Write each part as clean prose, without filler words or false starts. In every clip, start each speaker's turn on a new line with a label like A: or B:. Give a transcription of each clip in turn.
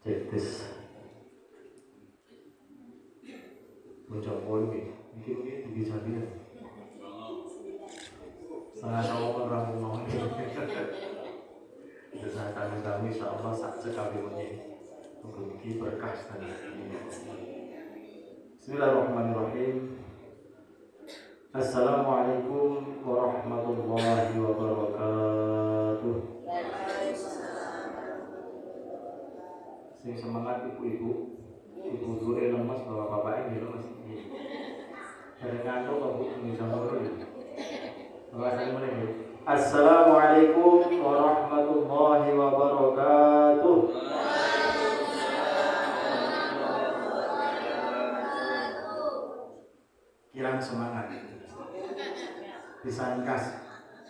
A: Cektis mencoba ini bisa dia setengah sama orang mau usaha kami insyaallah sak sekali menyi mugi berkah sekali. Bismillahirrahmanirrahim. Assalamualaikum warahmatullahi wabarakatuh. Sing semangat ibu-ibu dure lemes bapak-bapak ini lemes. Dari ngantuk kok Bu bisa ngono. Bahasane meneh. Assalamualaikum warahmatullahi wabarakatuh. Kirang semangat. Disangkas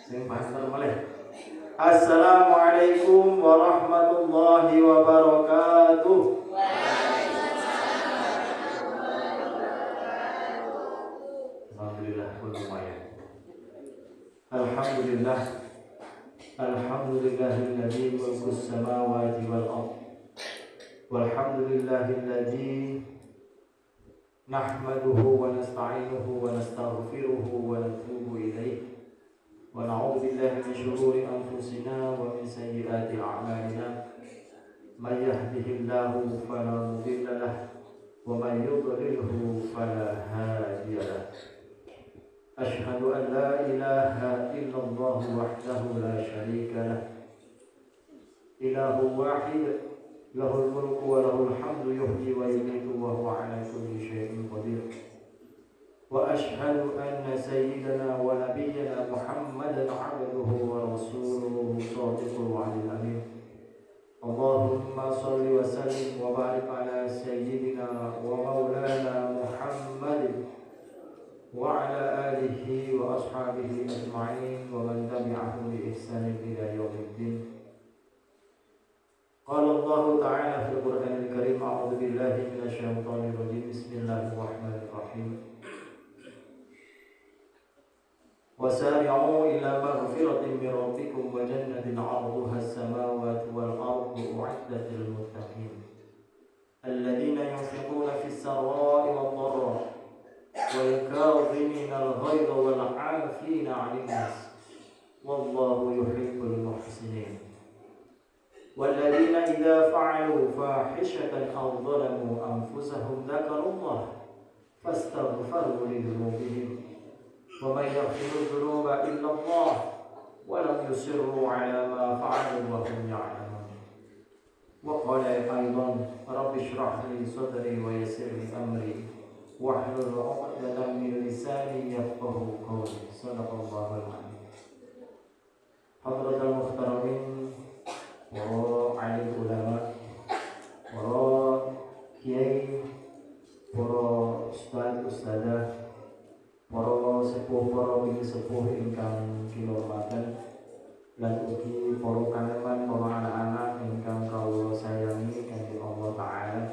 A: sing banter meleh. Assalamualaikum warahmatullahi wabarakatuh. Alhamdulillah lumayan. Alhamdulillah. Alhamdulillahilladzi mulkus samawati wal ardh. Walhamdulillahilladzi nahmaduhu wa nasta'inuhu wa nastaghfiruhu wa natubu ilayh. Wa na'udzu billahi min shururi anfusina wa min sayyiati a'malina. May yahdihillahu fala mudilla lahu wa may yudlilhu fala hadiya lahu. Asyhadu an la ilaha illallah wahdahu la syarika lahu. Ilahu wahid lahul mulku wa lahul hamdu yuhyi wa yumiitu wa huwa 'ala kulli syai'in qadir. Wa asyhadu anna sayyidana wa nabiyyana Muhammadan 'abduhu wa rasuluhu shadiqul wa'dil amin. Allahumma shalli wa sallim wa barik 'ala sayyidina wa maulana Muhammadin wa 'ala alihi wa ashabihi ajma'in wa man tabi'ahum bi ihsanin ila yaumiddin. Qala Allah ta'ala fil Qur'anil Karim, a'udzu billahi minasy syaithanir rajim. Bismillahirrahmanirrahim. وسارعوا إلى مغفرة من ربكم وجنة عرضها السماوات والأرض أعدت للمتقين الذين ينفقون في السراء والضراء والكاظمين الغيظ والعافين عن الناس والله يحب المحسنين والذين إذا فعلوا فاحشة أو ظلموا أنفسهم ذكروا الله فاستغفروا لذنوبهم ومن يغفر الذنوب إلا الله ولم يصروا على ما فعلوا وهم يعلمون. وقال أيضا رب اشرح لي صدري ويسر لي أمري واحلل عقدة من لساني يفقهوا قولي. صدق الله العظيم. حضرة المحترمين وعلي العلماء kiai, para ustaz ustadzah, para sepuh, para wingi sepuh ingkang kinurmatan, lan ugi para kaneman, para anak-anak ingkang kawula sayangi kanthi Allah Ta'ala.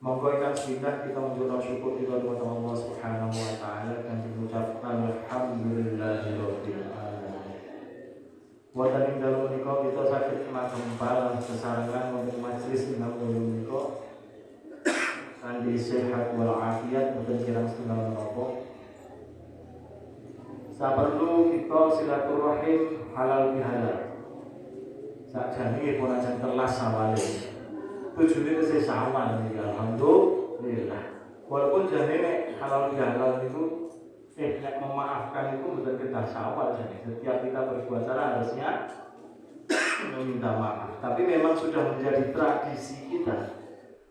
A: Monggo ingkang sepidah kita menjur syukur kita kepada Allah Subhanahu wa Ta'ala kanthi ngucap alhamdulillahirabbil alamin. Wonten ing dalem menika kita saged magempal sesarengan wonten majelis ingkang mulya menika kanthi sehat wal afiat boten kirang setunggal menapa. Saperlu kita silaturahim halal bihalal. Sakjane pun aja telas awale. Tujune tesih sawal niki alhamdulillah. Walaupun jane nek halal bihalal niku nek memaafkan itu boten kedah sawal jane. Setiap kita berbuat salah harusnya meminta maaf. Tapi memang sudah menjadi tradisi kita.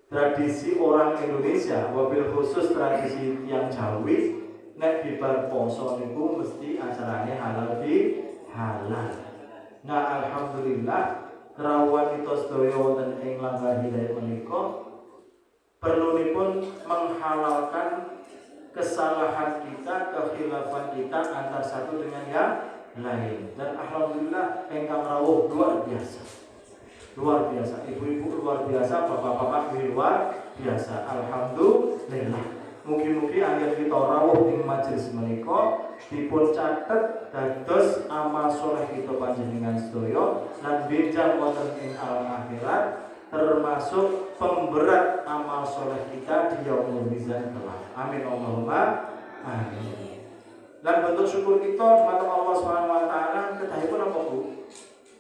A: Tradisi orang Indonesia, wabil khusus tradisi yang Jawi, nek bibar poso niku mesti acarane halal bi halal. Nah alhamdulillah kerawuhan kita sedaya wonten ing Langgar Hidayat menika perlunipun menghalalkan kesalahan kita, kekhilafan kita antara satu dengan yang lain. Dan alhamdulillah ingkang rawuh luar biasa. Luar biasa, ibu-ibu luar biasa, bapak-bapak luar biasa. Alhamdulillah. Mugi-mugi anggen kita rawuh ing majelis menika dipun catet dados amal saleh kita panjenengan sedaya lan benjang wonten ing alam akhirat termasuk pemberat amal soleh kita di yaumul mizan kelak. Amin Allahumma amin. Dan bentuk syukur kita kepada Allah Subhanahu wa taala kedahipun apa Bu?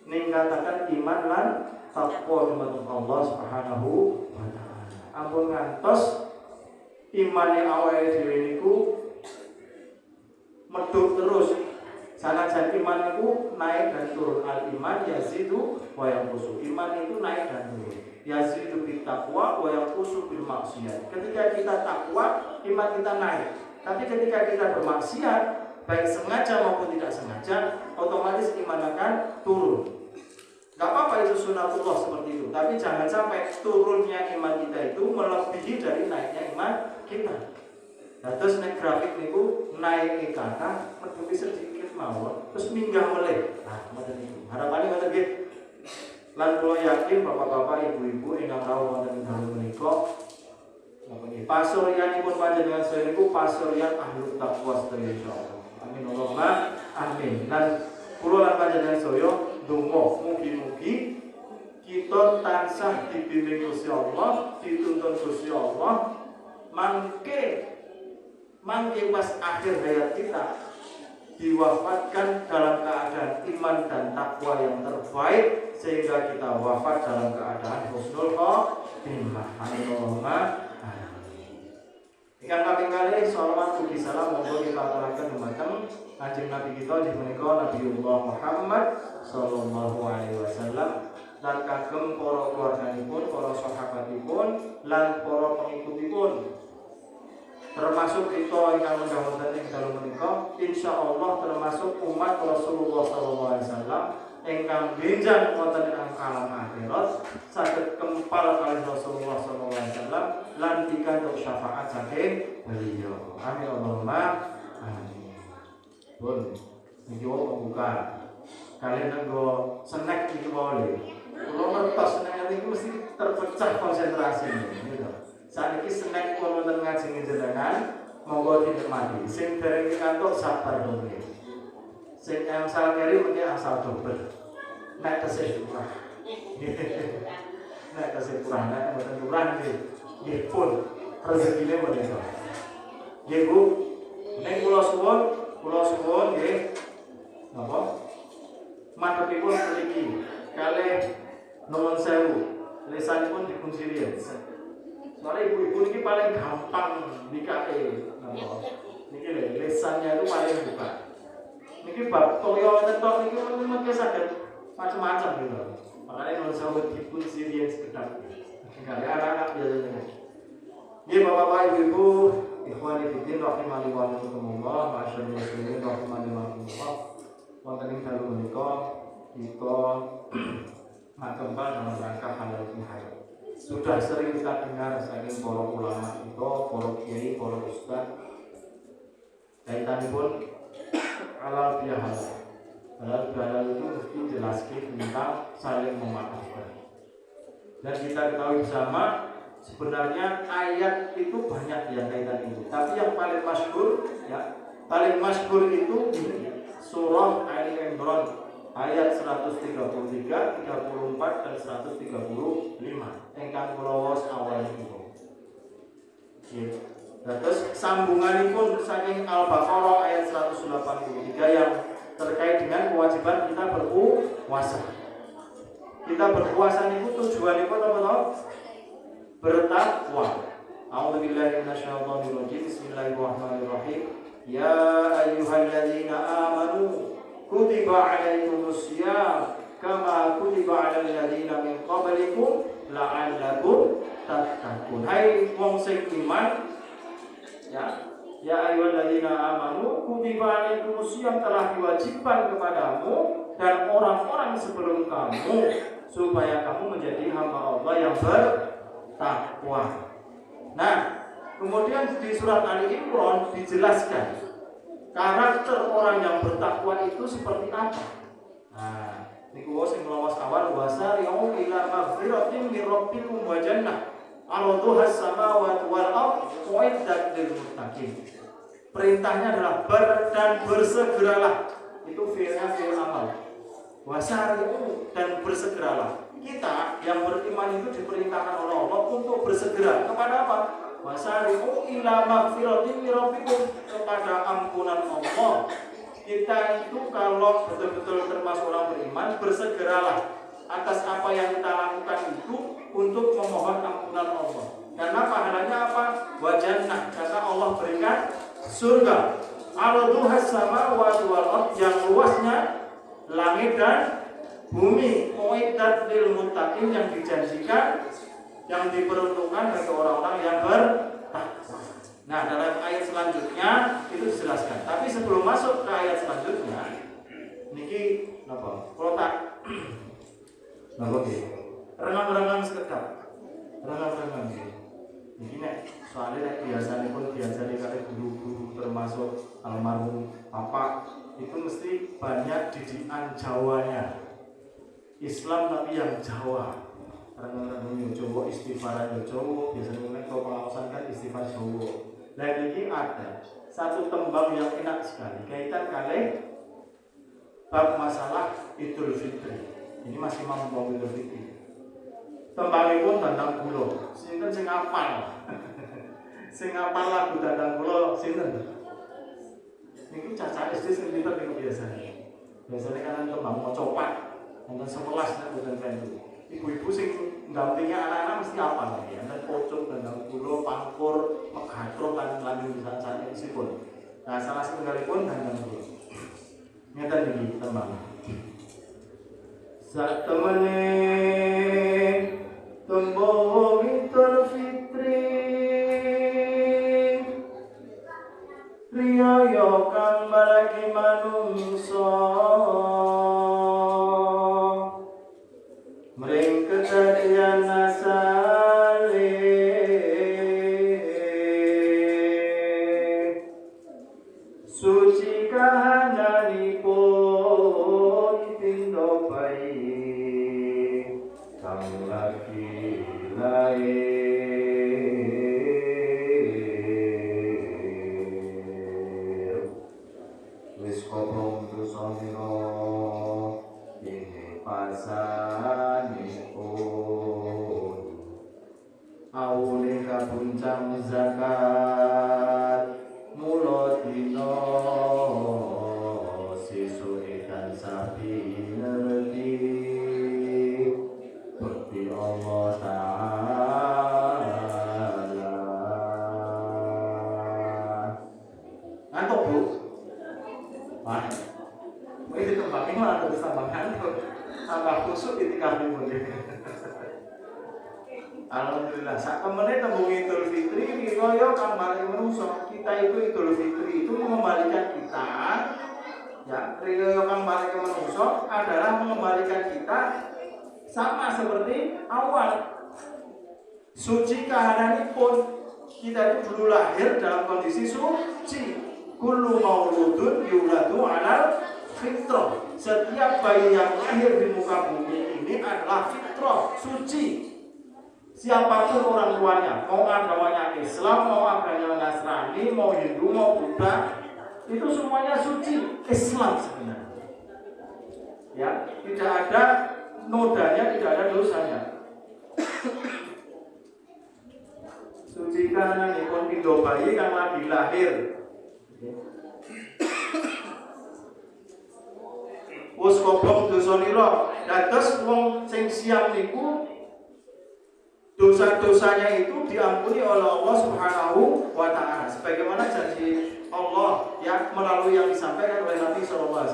A: Ningkatakan iman lan takwa kepada Allah Subhanahu wa taala. Ampun ngantos imane awake dhewe niku medhot terus. Sanajan iman itu naik dan turun. Al-iman yazidu wa yanqusu. Iman itu naik dan turun. Yazidu bil taqwa wa yanqusu bil maksiyat. Ketika kita takwa, iman kita naik. Tapi ketika kita bermaksiat, baik sengaja maupun tidak sengaja, otomatis iman akan turun. Gak apa-apa itu sunatullah seperti itu. Tapi jangan sampai turunnya iman kita itu melebihi dari naiknya iman kita. Nah, terus naik grafik niku naik ke kata menuju sedikit mawon terus minggah meleh. Nah, ngoten niku. Harapane ngoten nggih. Lan kula yakin bapak-bapak, ibu-ibu ingkang rawuh wonten ing dalem menika napa nggih pasuryanipun panjenengan sedaya niku pasuryan ahli taqwa sedaya insyaallah. Amin Allahumma amin. Lan kula lan panjenengan sedaya ndonga mugi-mugi kita tansah dibimbing Gusti Allah, dituntun Gusti Allah mangke pas akhir hayat kita diwafatkan dalam keadaan iman dan takwa yang terbaik sehingga kita wafat dalam keadaan husnul khotimah. Allahumma amin. Ikan kaping kalih sholawat ugi salam monggo kita aturaken dumateng Kanjeng Nabi kita inggih menika Nabiullah Muhammad sallallahu alaihi wasallam lan kagem para keluarganipun, para sahabatipun lan para pengikutipun. Termasuk kita ingkang mendhawuhaken ing dalem menika insyaallah termasuk umat Rasulullah sallallahu alaihi wasallam ingkang benjang wonten ing alam akhirat saged kempal kalih Rasulullah sallallahu alaihi wasallam lan pikantuk syafaat saking beliau. Amin Allahumma amin. Pun niki pembuka. Kalian nggo snack iki boleh. Kulo ngertos snack iki mesti terpecah konsentrasinya gitu. Saiki snack pun wonten ngajeng jenengan monggo dinikmati. Sing dereng kantuk sabar dong. Sing asal keri mesti asal dobel. Nek tesih kurang. Nek tesih kurang nek mboten kurang nggih pun rezekine menika. Nggih Bu. Nek kula suwun nggih. Napa? Madhepipun mriki kalih nuwun sewu. Lisanipun dikunci riyen. Soalnya ibu-ibu ini paling gampang dikae. Niki lho, lesannya itu paling buka. Niki bab toyo tetok niki mungkin saged macam-macam gitu. Makanya nuwun sewu dikunci riyen sekedap. Kali anak-anak biasanya. Nggih Bapak-bapak, Ibu-ibu, ikhwani fillah rahimani wa rahimakumullah, masyaallah muslimin rahimani wa rahimakumullah. Wonten ing dalem menika kita makembal dalam rangka halal bihalal. Sudah sering kita dengar saking para ulama kita, para kiai, para ustaz kaitanipun halal bihalal. Halal bihalal itu mesti jelaskan tentang saling memaafkan. Dan kita ketahui bersama sebenarnya ayat itu banyak yang kaitan itu. Tapi yang paling masyhur itu surah Ali Imran ayat 133, 34 dan 135 ingkang kula waos awal niku. Terus sambunganipun saking Al-Baqarah ayat 183 yang terkait dengan kewajiban kita berpuasa. Kita berpuasa niku tujuanipun apa to? Bertakwa. A'udzubillahi minasyaitonir rajim. Bismillahirrahmanirrahim. Ya ayyuhalladzina amanu kutiba alaikumusiyam kama kutiba alal ladzina min qablikum la'allakum tattaqun. Hai wong sing iman, ya ayyuhalladzina amanu kutiba alaikumusiyam telah diwajibkan kepadamu dan orang-orang sebelum kamu supaya kamu menjadi hamba Allah yang bertakwa. Nah, kemudian di surat Ali Imran dijelaskan karakter orang yang bertakwa itu seperti apa. Nah, niku sing lawas awal wasari'u ila maghfiratin min rabbikum wa jannah 'arduha as-samawati wal ardh uiddat lil muttaqin. Perintahnya adalah dan bersegeralah. Itu fi'ilnya fi'il amal. Wasari'u dan bersegeralah kita yang beriman itu diperintahkan oleh Allah untuk bersegera kepada apa? Wasari'u ila magfiratin min rabbikum, kepada ampunan Allah. Kita itu kalau betul-betul termasuk orang beriman, bersegeralah atas apa yang kita lakukan itu untuk memohon ampunan Allah. Karena pahalanya apa? Wa jannah, karena Allah berikan surga. Arduhas samawati wal ardh, yang luasnya langit dan bumi. Uiddat lil muttaqin, yang dijanjikan, yang diperuntukkan bagi orang-orang yang bertakwa. Nah, dalam ayat selanjutnya itu dijelaskan. Tapi sebelum masuk ke ayat selanjutnya, niki napa? Kalau tak napa nggih? Renang-renang sekedap. Renang-renang nggih. Niki nek soalnya biasanya pun kali guru-guru termasuk almarhum Bapak itu mesti banyak didikan Jawanya. Islam tapi yang Jawa. Renang-renang Jawa, istighfar Jawa, biasanya kalau pengawasan kan istighfar Jawa. Nah ini ada satu tembang yang enak sekali kaitan kali bab masalah Idul Fitri. Ini masih mampu Idul Fitri. Tembangnya pun Dandang Kulo. Sinten sing apal? Sing apal lagu Dandang Kulo sinten? Niku caca SD sing pinter niku biasanya. Biasanya kan tembang mau copat, nonton 11 nek boten pentu. Ibu-ibu sing ndampingi anak-anak mesti apal lagi. Enten pocong, Dandang Kulo, Pangkur, Megatro lan lanjut sanes isipun. Nah, salah setunggalipun Dandang Kulo. Ngeten iki tembang. Sak temene tembung Idul Fitri riyaya kang maragi manungsa mring kedadian asale suci kahananipun pindo bayi kang lagi lair wis koprong dosanira ini pasanipun awune kabuncang zakat mula dina sesuke kan sapi ngerti bukti Allah Ta'ala. Ngantuk Bu? Wah, ini tembaknya malah terus tambah ngantuk, tambah kusuk ketika minggu. Alhamdulillah, saat temennya tembung Idul Fitri, riwaya kang maring menungso. Kita itu Idul Fitri itu mengembalikan kita, ya, riwaya kang maring menungso adalah mengembalikan kita sama seperti awal. Suci kahananipun, kita itu dulu lahir dalam kondisi suci. Kullu mauludun yuladu alal fitrah. Setiap bayi yang lahir di muka bumi ini adalah fitrah, suci. Siapapun orang tuanya, mau agamanya Islam, mau agamanya Nasrani, mau Hindu, mau Buddha, itu semuanya suci, Islam sebenarnya. Ya, tidak ada nodanya, tidak ada dosanya. Suci karena nipun pindo bayi kang lagi lahir. Wes koblong dosa nira, dados wong sing siap niku dosa-dosanya itu diampuni oleh Allah Subhanahu wa Ta'ala. Sebagaimana janji Allah yang melalui yang disampaikan oleh Nabi SAW,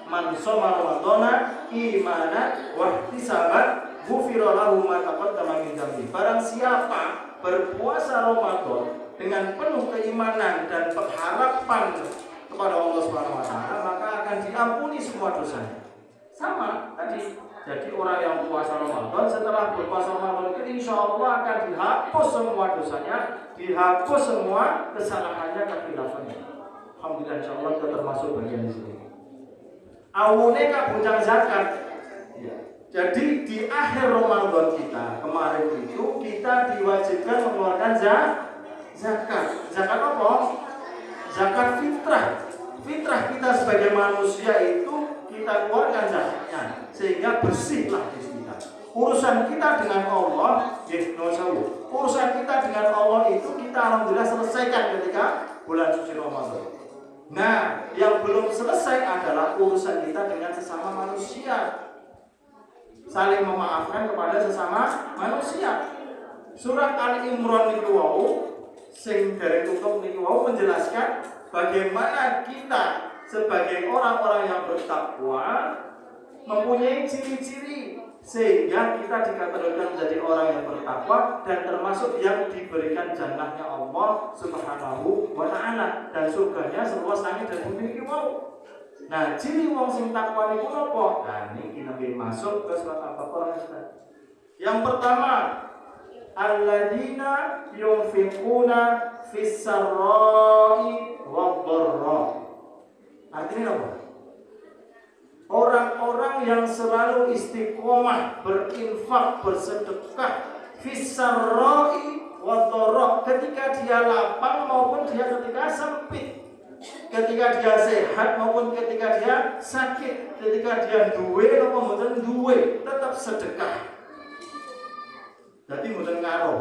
A: man shoma ramadhana imanan wa ihtisaban ghufira lahu ma taqaddama min dzambi. Barang siapa berpuasa Ramadan dengan penuh keimanan dan pengharapan kepada Allah Subhanahu wa Ta'ala, maka akan diampuni semua dosanya. Sama tadi. Jadi orang yang puasa Ramadan, setelah berpuasa Ramadan itu insya Allah akan dihapus semua dosanya, dihapus semua kesalahannya, kekhilaafannya. Alhamdulillah, insya Allah kita termasuk bagian di sini. Awune kabuncang zakat. Ya. Jadi di akhir Ramadan kita kemarin itu kita diwajibkan mengeluarkan zakat. Zakat apa? Zakat fitrah. Fitrah kita sebagai manusia itu kita keluarkan zakatnya sehingga bersihlah diri kita. Urusan kita dengan Allah, urusan kita dengan Allah itu kita alhamdulillah selesaikan ketika bulan suci Ramadan. Nah, yang belum selesai adalah urusan kita dengan sesama manusia. Saling memaafkan kepada sesama manusia. Surat Ali Imran niku wau sing dereng tutup niku wau menjelaskan bagaimana kita sebagai orang-orang yang bertakwa mempunyai ciri-ciri sehingga kita dikategorikan menjadi orang yang bertakwa dan termasuk yang diberikan jannahnya Allah Subhanahu wa taala dan surganya seluas langit dan bumi iki wau. Nah, ciri wong sing takwa niku napa? Nah, niki nabi masuk ke surat Al-Baqarah. Yang pertama, alladzina yunfiquna fis sarra'i wad-dharra. Artinya apa? Orang-orang yang selalu istiqomah berinfak, bersedekah fis sarra'i wad-dharra, ketika dia lapang maupun dia ketika sempit, ketika dia sehat maupun ketika dia sakit, ketika dia duwe maupun mboten duwe, tetap sedekah. Jadi mboten karo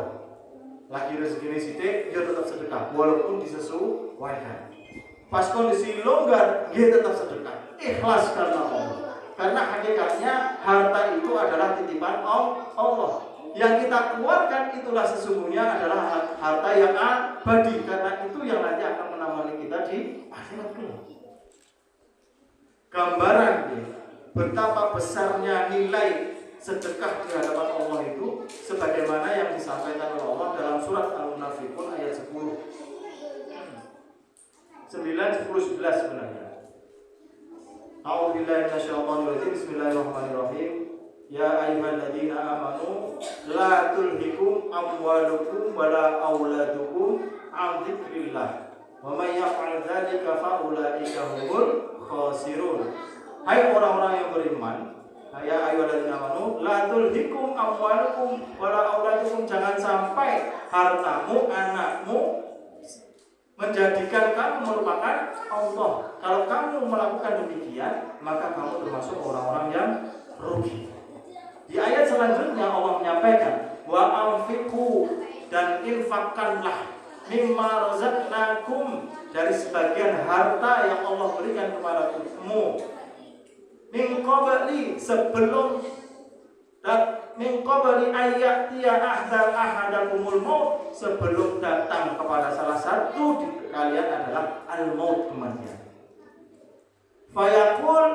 A: lagi rezeki sithik ya tetap sedekah walaupun disesuaikan. Pas kondisi longgar dia tetap sedekah. Ikhlas karena Allah. Karena hakikatnya harta itu adalah titipan Allah. Yang kita keluarkan itulah sesungguhnya adalah harta yang abadi, karena itu yang nanti akan menemani kita di akhirat kelak. Gambaran betapa besarnya nilai sedekah di hadapan Allah itu sebagaimana yang disampaikan oleh Allah dalam surat Al-Munafiqun ayat 10. 9, 10, 11 sebenarnya. A'udzubillahi minasyaitonir rajim. Bismillahirrahmanirrahim. Ya ayyuhalladzina amanu la tulhikum amwalukum wala auladukum an dzikrillah. Wa may yaf'al dzalika fa ulaika humul khasirun. Hai orang-orang yang beriman, ya ayyuhalladzina amanu la tulhikum amwalukum wala auladukum, jangan sampai hartamu, anakmu menjadikan kamu melupakan Allah. Kalau kamu melakukan demikian, maka kamu termasuk orang-orang yang rugi. Di ayat selanjutnya Allah menyampaikan wa anfiqu, dan infakkanlah mimma razaqnakum, dari sebagian harta yang Allah berikan kepada kamu, min qabli, sebelum min qabli ayyatiya ahadakumul maut, sebelum datang kepada salah satu di kalian adalah al-maut, kematian. Fayaqul,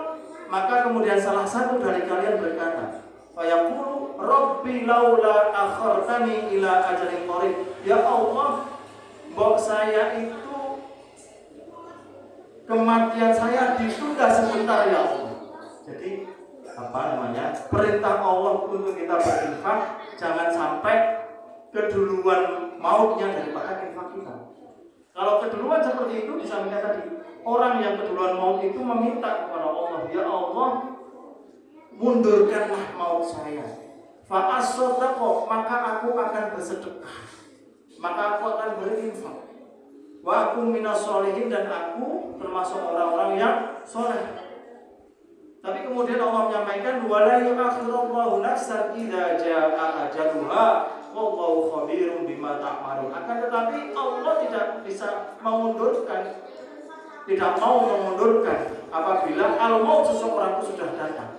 A: maka kemudian salah satu dari kalian berkata, fayaqulu rabbi laula akhartani ila ajalin qarib, ya Allah, mbok saya itu kematian saya ditunda sebentar ya Allah. Jadi perintah Allah untuk kita berinfak, jangan sampai keduluan mautnya daripada infak kita. Kalau keduluan seperti itu disampaikan tadi, orang yang keduluan maut itu meminta kepada Allah, ya Allah, mundurkanlah maut saya. Fa as-sadaqah, maka aku akan bersedekah, maka aku akan berinfak. Wa aku minas sholihin, dan aku termasuk orang-orang yang soleh. Tapi kemudian Allah menyampaikan wala yu'akhirullahu nafsan idza jaa ajaluha wallahu khabirum bima ta'malun. Akan tetapi Allah tidak bisa memundurkan, tidak mau memundurkan apabila al-maut seseorang itu sudah datang.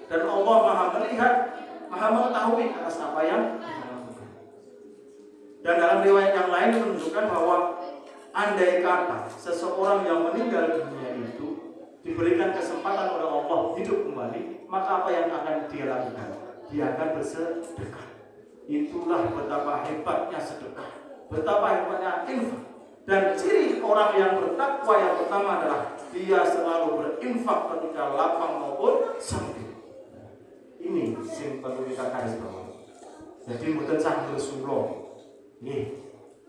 A: Dan Allah Maha melihat, Maha mengetahui atas apa yang kita lakukan. Dan dalam riwayat yang lain menunjukkan bahwa andai kata seseorang yang meninggal dunia itu diberikan kesempatan oleh Allah hidup kembali, maka apa yang akan dia lakukan? Dia akan bersedekah. Itulah betapa hebatnya sedekah, betapa hebatnya infak. Dan ciri orang yang bertakwa yang pertama adalah dia selalu berinfak ketika lapang maupun sempit. Ini sing perlu kita garis bawahi. Jadi mboten sah bersulo. Nggih.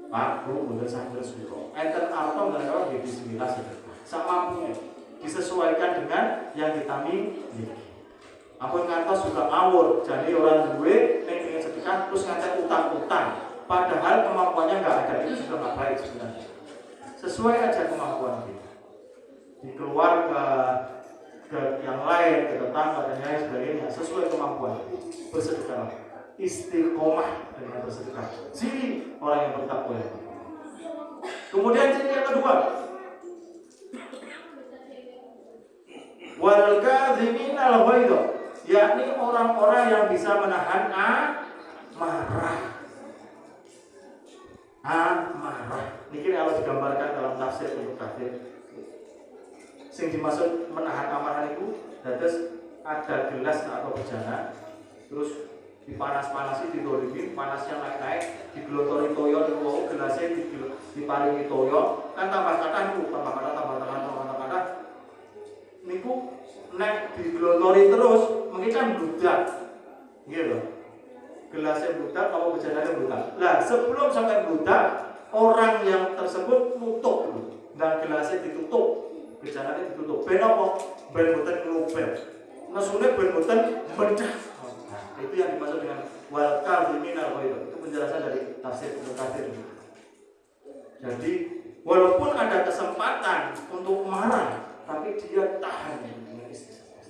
A: Pak, Bu, mboten sah bersulo. Enten arto nggak bismillah sedekah. Samampunya disesuaikan dengan yang kita miliki. Ampun ngantos juga ngawur, jadi orang duwe yang ingin sedekah terus ngantek utang-utang, padahal kemampuannya nggak ada, itu juga nggak baik sebenarnya. Sesuai aja kemampuan kita. Di keluarga, ke yang lain, ke tetangga dan lain sebagainya, sesuai kemampuan. bersedekah. Istiqomah dengan bersedekah. Ciri orang yang bertakwa. Kemudian ciri yang kedua, wal kadhiminal ghaidha, yakni orang-orang yang bisa menahan amarah. Amarah. Niki kalau digambarkan dalam tafsir Ibnu Katsir, sing dimaksud menahan amarah itu dados ada gelas atau bejana, terus dipanas-panasi, didolimi, panasnya naik-naik, digelotori toyo, gelasnya diparingi toyo, kan tambah kata niku nek digelotori terus, mungkin kan bludak, gitu. Gelasnya bludak, apa bejananya bludak. Lah sebelum sampai bludak, orang yang tersebut nutup dulu, dan gelasnya ditutup, bejananya ditutup. Ben apa? Ben boten nglubet. Mesune ben boten mbedah. Itu yang dimaksud dengan wal kadhiminal ghaidha. Itu penjelasan dari tafsir Ibnu Katsir. Jadi walaupun ada kesempatan untuk marah, tapi dia tahan dengan istighfar.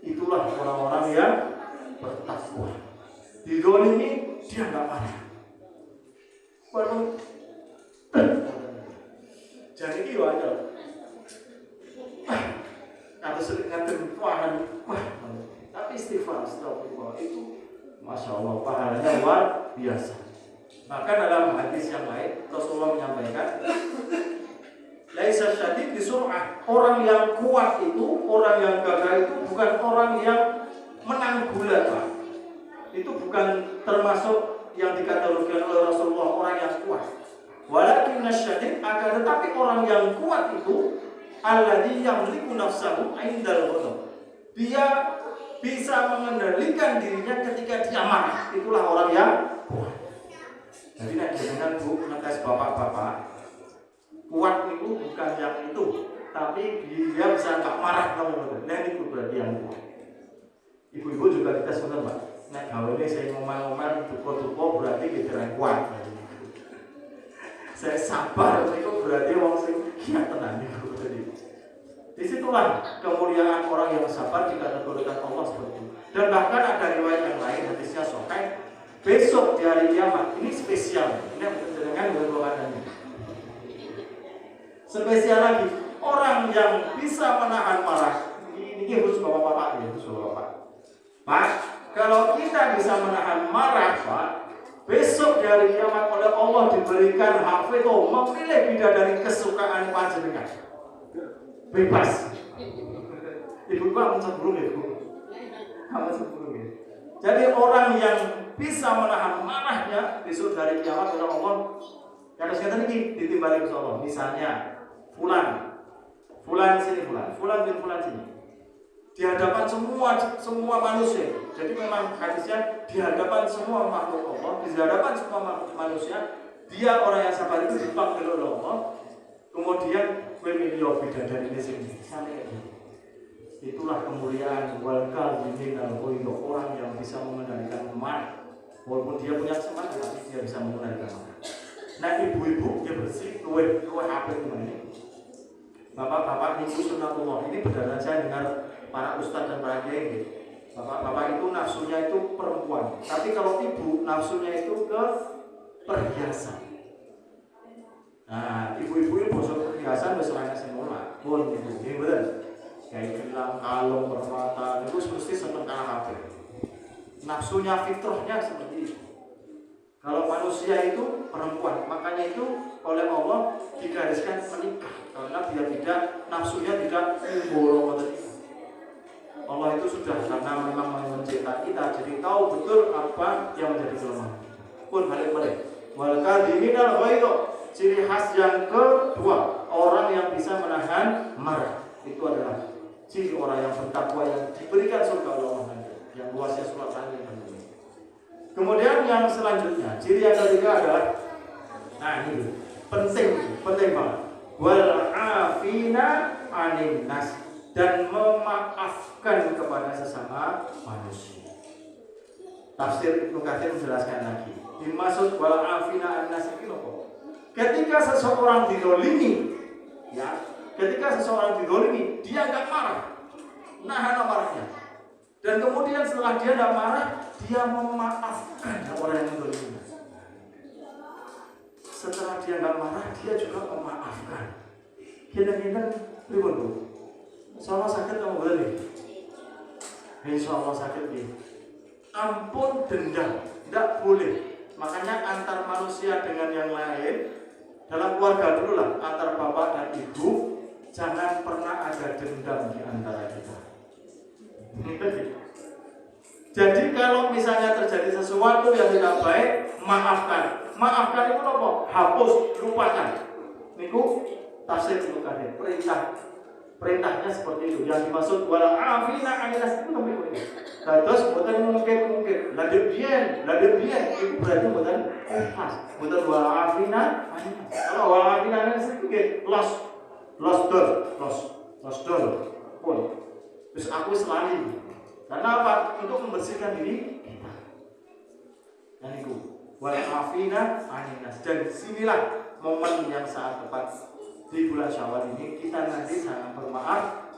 A: Itulah orang-orang yang bertakwa. Didolimi dia nggak marah. Walaupun jadi itu aja. Atau sering ngatur wah. Tapi istighfar astagfirullah itu Masya Allah pahalanya luar biasa. Maka dalam hadis yang lain Rasulullah menyampaikan, laisa syadid bisur'ah, orang yang kuat itu, orang yang gagah itu bukan orang yang menang bulat, Pak. Itu bukan termasuk yang dikategorikan oleh Rasulullah orang yang kuat. Walakin nasyadid, akan tetapi orang yang kuat itu alladzi yamliku nafsahu indal ghadab. Dia bisa mengendalikan dirinya ketika dia marah. Itulah orang yang kuat. Jadi nek jenengan Bu ngetes bapak-bapak, kuat itu bukan yang itu, tapi dia bisa enggak marah kalau nah itu berarti yang kuat. Ibu-ibu juga dites bener, Pak. Nek gawene saya ngomel-ngomel duko-duko berarti kita kuat. Saya sabar itu berarti wong sing kiat tenan niku tadi. Disitulah kemuliaan orang yang sabar dikategorikan Allah seperti itu. Dan bahkan ada riwayat yang lain, hadisnya sahih, besok di hari kiamat ini spesial. Ini dengan berdoanya. Spesial lagi, orang yang bisa menahan marah. Ini khusus bapak-bapak ya, khusus bapak. Pak, kalau kita bisa menahan marah, Pak, besok di hari kiamat oleh Allah diberikan hak veto memilih bidadari kesukaan panjenengan. Bebas. Ibu Pak sebelum itu. Kamu sebelum itu. Jadi orang yang bisa menahan marahnya besok dari kiamat oleh Allah. Yang kata ini ditimbali ke Allah. Misalnya Fulan sini Fulan bin Fulan sini. Di hadapan semua manusia. Jadi memang hadisnya di hadapan semua makhluk Allah, di hadapan semua makhluk manusia, dia orang yang sabar itu dipanggil oleh Allah. Kemudian memilih bidadari ini sini. Itulah kemuliaan wal kadhiminal ghaidha, orang yang bisa mengendalikan marah. Walaupun dia punya semangat, tapi dia bisa mengendalikan marah. Nah, ibu-ibu dia bersih, luwe apa ini? Bapak-bapak niku sunatullah. Ini berdasarkan saya dengar para ustadz dan para kiai. Bapak-bapak itu nafsunya itu perempuan. Tapi kalau ibu nafsunya itu ke perhiasan. Nah, ibu-ibu ini bosok perhiasan besarnya semula. Pun ibu, ini betul. Kayak gelang, kalung, permata, itu mesti seneng karena apa? Nafsunya fitrahnya seperti itu. Kalau manusia itu perempuan, makanya itu oleh Allah digariskan menikah karena biar tidak nafsunya tidak memborong itu. Allah itu sudah karena memang mencipta kita, jadi tahu betul apa yang menjadi kelemahan. Pun balik-balik. Wal kadhiminal ghaidha, ciri khas yang kedua, orang yang bisa menahan marah. Itu adalah ciri orang yang bertakwa yang diberikan surga Allah yang luasnya surat langit. Kemudian yang selanjutnya, ciri yang ketiga adalah, nah ini penting banget. Wal afina 'anil nas, dan memaafkan kepada sesama manusia. Tafsir Ibnu Katsir menjelaskan lagi. Dimaksud wal afina 'anil nas itu apa? Ketika seseorang didolimi, dia enggak marah, nahan amarahnya. Dan kemudian setelah dia tidak marah, dia memaafkan orang yang mendolimi. Setelah dia tidak marah, dia juga memaafkan. Kita ribut bu. Insya sakit kamu boleh. Insya Allah sakit nih. Ampun dendam, tidak boleh. Makanya antar manusia dengan yang lain, dalam keluarga dulu lah, antar bapak dan ibu, jangan pernah ada dendam di antara kita. Jadi kalau misalnya terjadi sesuatu yang tidak baik, maafkan. Maafkan itu apa? Hapus, lupakan. Niku tafsir lupakan. Perintahnya seperti itu. Yang dimaksud wala afina anilas itu namanya ini. Terus bukan mungkin. Ladep bien itu berarti bukan ikhlas. Bukan wala afina anilas. Kalau wala afina anilas itu lost door. Pun. Terus aku selalu. Karena apa? Untuk membersihkan diri kita. Dan itu wal afina aninas. Dan sinilah momen yang sangat tepat di bulan Syawal ini kita nanti sangat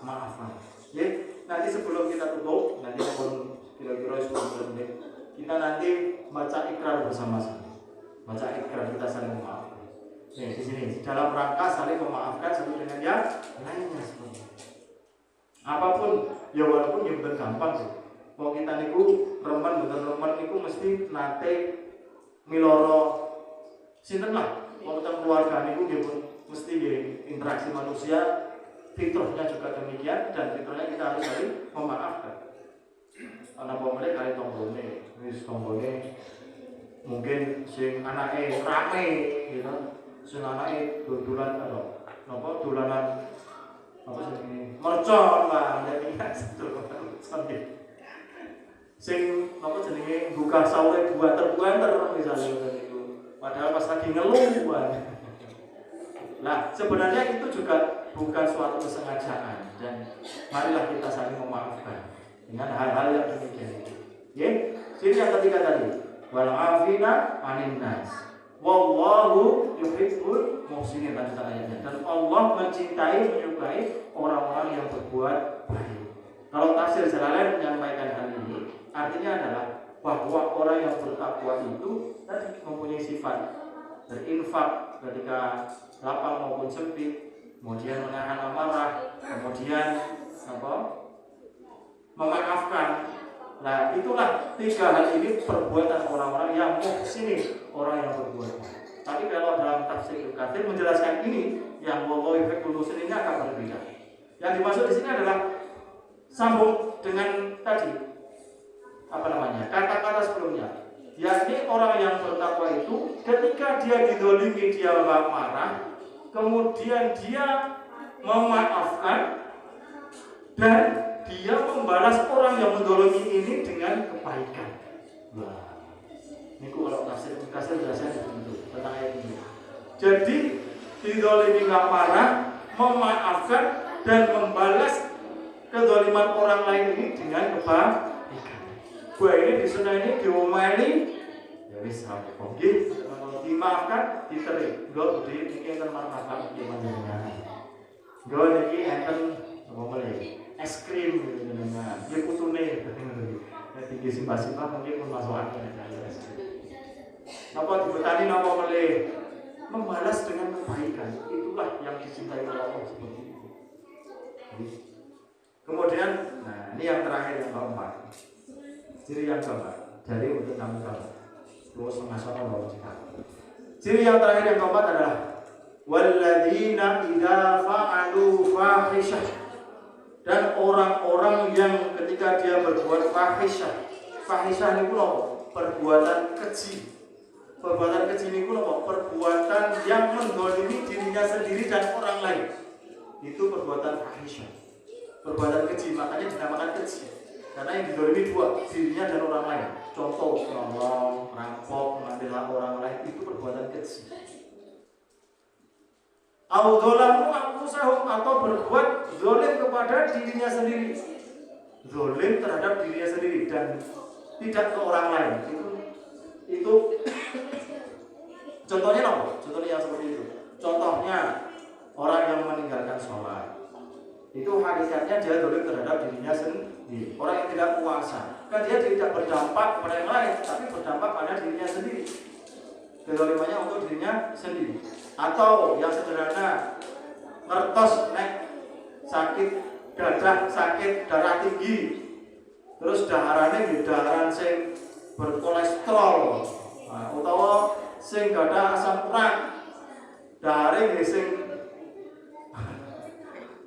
A: maafan. Ya, nanti sebelum kita tutup, nanti sebelum kira-kira 10 menit, kita nanti baca ikrar bersama-sama. Baca ikrar kita saling memaafkan. Nih di sini dalam rangka saling memaafkan satu dengan yang lainnya sebenarnya. Apapun ya walaupun yang bener gampang sih. Mau kita niku remen niku mesti nate miloro sinten lah. Mau kita keluarga niku nggih mesti interaksi manusia, fitrahnya juga demikian dan fitrahnya kita harus saling memaafkan. Ana pomene kali tonggone, wis tonggone mungkin sing anake rame gitu. Sing anake dodolan napa dolanan apa jenenge mercon lah jadi sing apa jenenge buka sawure buanter misalnya itu padahal pas lagi ngeluh. Nah sebenarnya itu juga bukan suatu kesengajaan dan marilah kita saling memaafkan dengan hal-hal yang demikian. Ya, sini yang ketiga tadi wal afina anin nas wallahu yuhibbul muhsinin ayatnya. Dan Allah menyukai orang-orang yang berbuat baik. Kalau tafsir Jalalain menyampaikan hal ini, artinya adalah bahwa orang yang bertakwa itu tadi mempunyai sifat berinfak ketika lapang maupun sempit, kemudian menahan amarah, kemudian memaafkan. Nah itulah tiga hal ini perbuatan orang-orang yang muhsinin, orang yang berbuat. Tapi kalau dalam tafsir Katsir menjelaskan ini, yang wallahu yuhibbul muhsinin ini akan berbeda. Yang dimaksud di sini adalah sambung dengan tadi kata-kata sebelumnya, yakni orang yang bertakwa itu ketika dia didolimi dia marah, kemudian dia memaafkan dan dia membalas orang yang mendolimi ini dengan kebaikan. Wah, ini kalau tafsir jelasnya begitu tentang ayat ini. Jadi didolimi nggak marah, memaafkan dan membalas kedoliman orang lain ini dengan kebaikan. Gua ini di sunnah ini diomeli, ya wis oke, dimaafkan, diterima. Gua budi ini kan marah-marah gimana? Gua ini enten apa lagi? Es krim gitu dengan dia putune tinggi simpah-simpah mungkin pun masuk akal es krim. Napa dibetani napa meleh membalas dengan kebaikan, itulah yang dicintai oleh Allah seperti itu. Kemudian, nah ini yang terakhir yang keempat, ciri yang keempat dari untuk kamu terus mengasahkan bahwa kita. Ciri yang terakhir yang keempat adalah walladzina idza fa'alu fahishah. Dan orang-orang yang ketika dia berbuat fahisyah ini pula perbuatan keji. Perbuatan keji ini pula perbuatan yang mendolimi dirinya sendiri dan orang lain. Itu perbuatan fahisyah. Perbuatan keji, makanya dinamakan keji. Karena yang didolimi dua, dirinya dan orang lain. Contoh, nolong, rampok, mengambil hak orang lain, itu perbuatan keji. Audolamu anfusahum atau berbuat zolim kepada dirinya sendiri, zolim terhadap dirinya sendiri dan tidak ke orang lain. Itu contohnya apa? Contohnya yang seperti itu. Contohnya orang yang meninggalkan sholat, itu hakikatnya dia zolim terhadap dirinya sendiri. Orang yang tidak puasa kan dia tidak berdampak pada yang lain, tapi berdampak pada dirinya sendiri. Kezalimannya untuk dirinya sendiri. Atau yang sederhana, ngertos nek sakit darah tinggi, terus daharannya daharan sing berkolesterol, utawa sing gak ada asam urat, dahare sing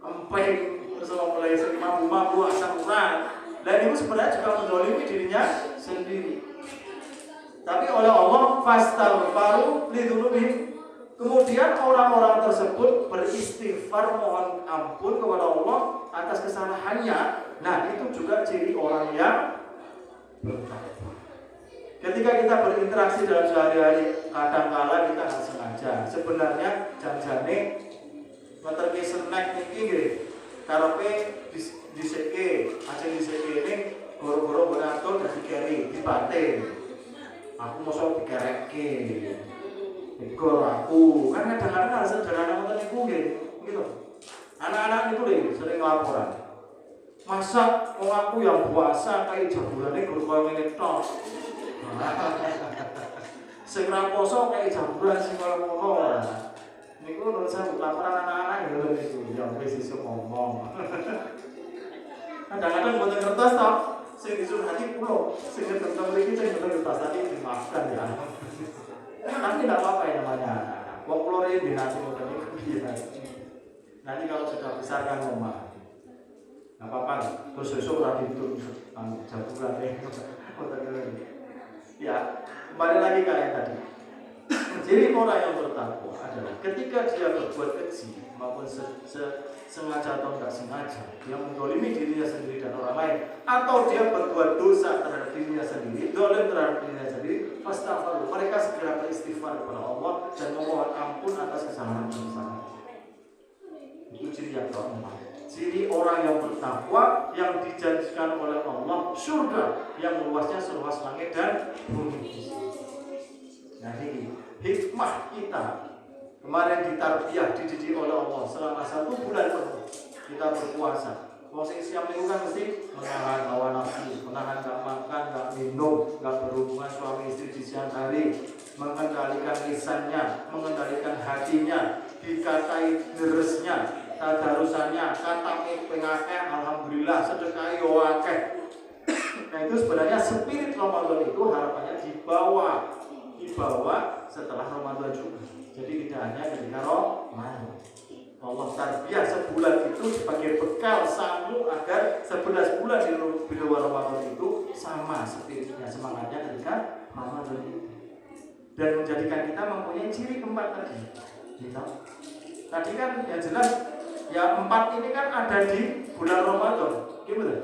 A: empeng, terus mulai sing mampu asam urat. Dan itu sebenarnya juga menzalimi dirinya sendiri. Tapi oleh Allah fastaghfaru lidzunubihim. Kemudian orang-orang tersebut beristighfar mohon ampun kepada Allah atas kesalahannya. Nah, itu juga ciri orang yang bertakwa. Ketika kita berinteraksi dalam sehari-hari, kadang-kala kita nggak sengaja. Sebenarnya janjane ngeterke snack niki nggih. Karepe diseke, ajeng diseke ini goro-goro benatul dadi keri, dibatin. Aku mosok dikerekke. Ekor aku, kan kadang-kadang hal sederhana ngoten niku nggih, gitu. Anak-anak itu deh sering laporan. Masa wong aku yang puasa kayak jambulane gur koyo ngene tok. Sing ra poso kayak jambulan sing koyo ngono. Niku menurut saya laporan anak-anak ya niku yang wis iso ngomong. Kadang-kadang mboten ngertos tok, sing disurati kula, sing tentang mriki sing mboten ngertos tadi dimaafkan ya. Nanti tidak apa-apa ya namanya anak-anak. Wong kula rene nanti mboten niku piye. Nanti kalau sudah besar kan ngomong. Enggak apa-apa. Terus besok ora dituntut jaburan ya, kembali lagi ke ayat tadi. Jadi orang yang bertakwa adalah ketika dia berbuat keji maupun sengaja atau tidak sengaja, dia menzalimi dirinya sendiri dan orang lain, atau dia berbuat dosa terhadap dirinya sendiri, zalim terhadap dirinya sendiri, fastaghfiru, mereka segera beristighfar kepada Allah dan memohon ampun atas kesalahan-kesalahan. Itu ciri yang keempat. Ciri orang yang bertakwa yang dijanjikan oleh Allah surga yang luasnya seluas langit dan bumi. Nah ini hikmah kita kemarin ditarbiyah, dididik oleh Allah selama 1 bulan penuh kita berpuasa. Proses siam itu kan mesti menahan hawa nafsu, menahan gak makan, gak minum, gak berhubungan suami istri di siang hari, mengendalikan lisannya, mengendalikan hatinya, dikatai deresnya, tadarusannya, kata pengake, alhamdulillah, sedekah akeh. Nah itu sebenarnya spirit Ramadan itu harapannya dibawa setelah Ramadan juga. Jadi tidak hanya ketika Ramadan. Allah tarbiyah sebulan itu sebagai bekal sambung agar 11 bulan di luar Ramadan itu sama spiritnya, semangatnya ketika Ramadan itu. Dan menjadikan kita mempunyai ciri keempat tadi. Gitu. Tadi kan yang jelas ya 4 ini kan ada di bulan Ramadan. Gimana?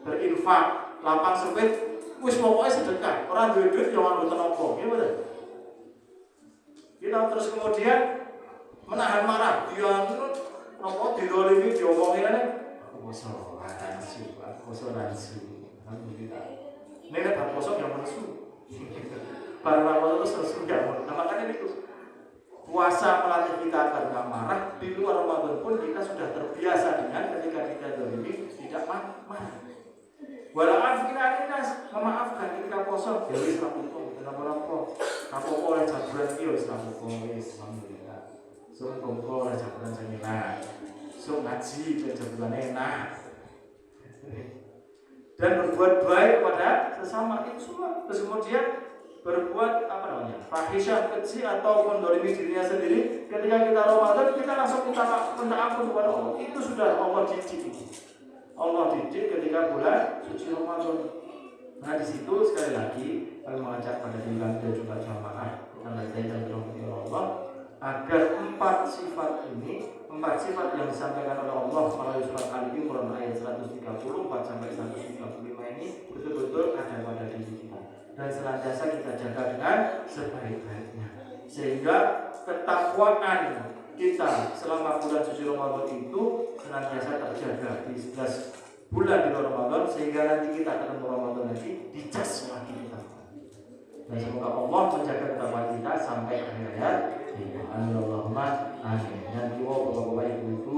A: Berinfak, lapang sempit, wis pokoknya sedekah. Orang duit-duit jangan mboten apa. Gimana? Kita terus kemudian menahan marah, dia nopo didolimi diomongin aja. Aku poso nasi. Alhamdulillah. Ini kan poso yang menesu. Para Ramadan itu seru enggak. Nah, makanya itu puasa melatih kita agar tidak marah. Di luar Ramadan pun kita sudah terbiasa dengan ketika kita dolimi tidak marah. Walau kita memaafkan ketika poso, ya wis rampung, kenapa-napa. Apa-apa oleh jaburan iki wis rampung wis alhamdulillah. So kongko oleh jaburan sing enak. So ngaji oleh jaburan enak. Dan berbuat baik pada sesama itu semua. Terus kemudian berbuat fahisyah, keji atau mendolimi dirinya sendiri. Ketika kita Ramadan kita langsung minta ampun kepada Allah. Itu sudah Allah didik. Allah didik ketika bulan suci Ramadan. Nah di situ sekali lagi kami mengajak pada diri dan juga jamaah dan Allah agar 4 sifat yang disampaikan oleh Allah melalui surat Al-Imran ayat 134 sampai 135 ini betul-betul ada pada diri kita dan senantiasa kita jaga dengan sebaik-baiknya sehingga ketakwaan kita selama bulan suci Ramadan itu senantiasa terjaga di 11 bulan di luar Ramadan sehingga nanti kita ketemu Ramadan lagi dicas lagi kita. Dan semoga Allah menjaga ketakwaan kita sampai akhir hayat. Allahumma amin. Dan doa bapak-bapak ibu-ibu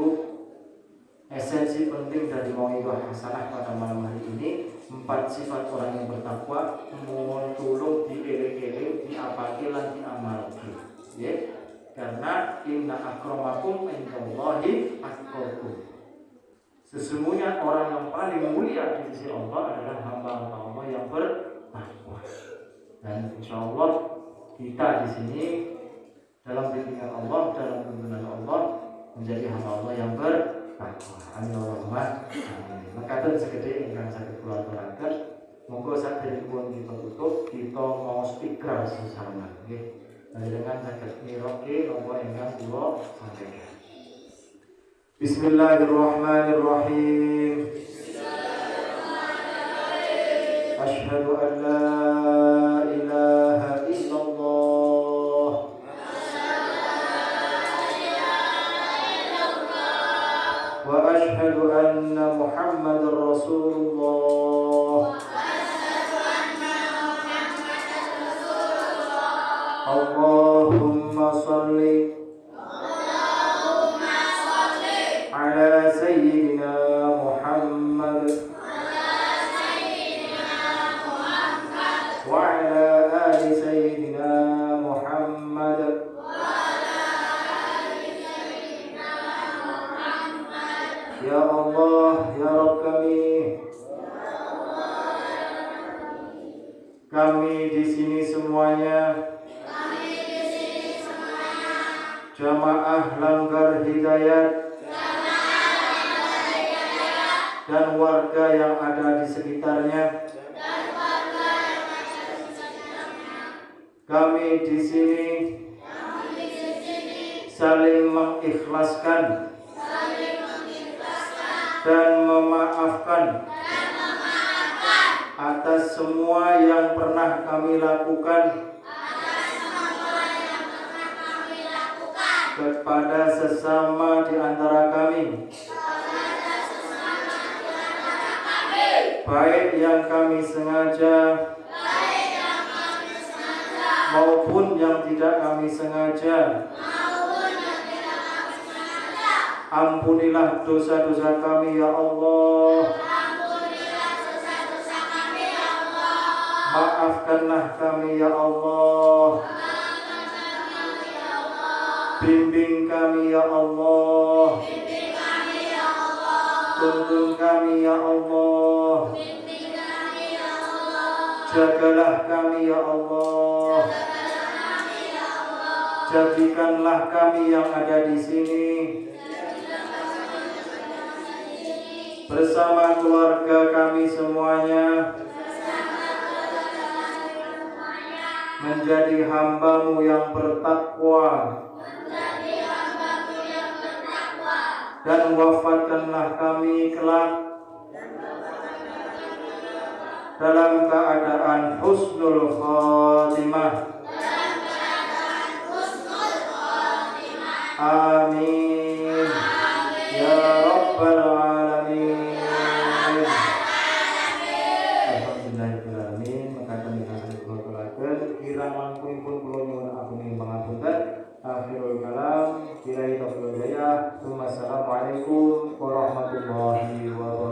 A: Esensi penting dari mau'izah hasanah pada malam hari ini, 4 sifat orang yang bertakwa, mohon tulung dieling-eling, diapake lan diamalke. Nggih. Karena inna akramakum indallahi atqakum. Sesungguhnya orang yang paling mulia di sisi Allah adalah hamba Allah yang bertakwa. Dan insya Allah kita di sini dalam bimbingan Allah, dalam tuntunan Allah menjadi hamba Allah yang bertakwa. Amin Allahumma amin. Makaten segede ingkang saged kula aturaken. Monggo sadherekaipun kita tutup, kita mau ikhlas sesama nggih. Panjenengan saged miroke napa ingkang kula sampaikan. Bismillahirrahmanirrahim. Asyhadu an la ilaha illallah wa asyhadu anna Muhammadar Rasulullah. Allahumma salli ala sayyidina Muhammad wa ala ali sayyidina Muhammad. Ya Allah, ya Rabb kami di sini semuanya Jamaah Langgar Hidayat dan warga yang ada di sekitarnya. Kami di sini saling mengikhlaskan dan memaafkan atas semua yang pernah kami lakukan kepada sesama di antara kami, baik yang kami sengaja maupun yang tidak kami sengaja. Ampunilah dosa-dosa kami ya Allah. Maafkanlah kami ya Allah. Bimbing kami ya Allah. Tuntun kami ya Allah. Jagalah kami ya Allah. Jadikanlah kami yang ada di sini bersama keluarga kami semuanya menjadi hamba-Mu yang bertakwa. Dan wafatkanlah kami kelak dalam keadaan husnul khatimah. Amin. Ya Rabbal Alamin. Alhamdulillahirrahmanirrahim. Maka kami akan berkolakan kirang langkungipun kula nyuwun agunging pangapunten. Akhirul kalam, billahi taufiq wal hidayah. Assalamualaikum warahmatullahi wabarakatuh.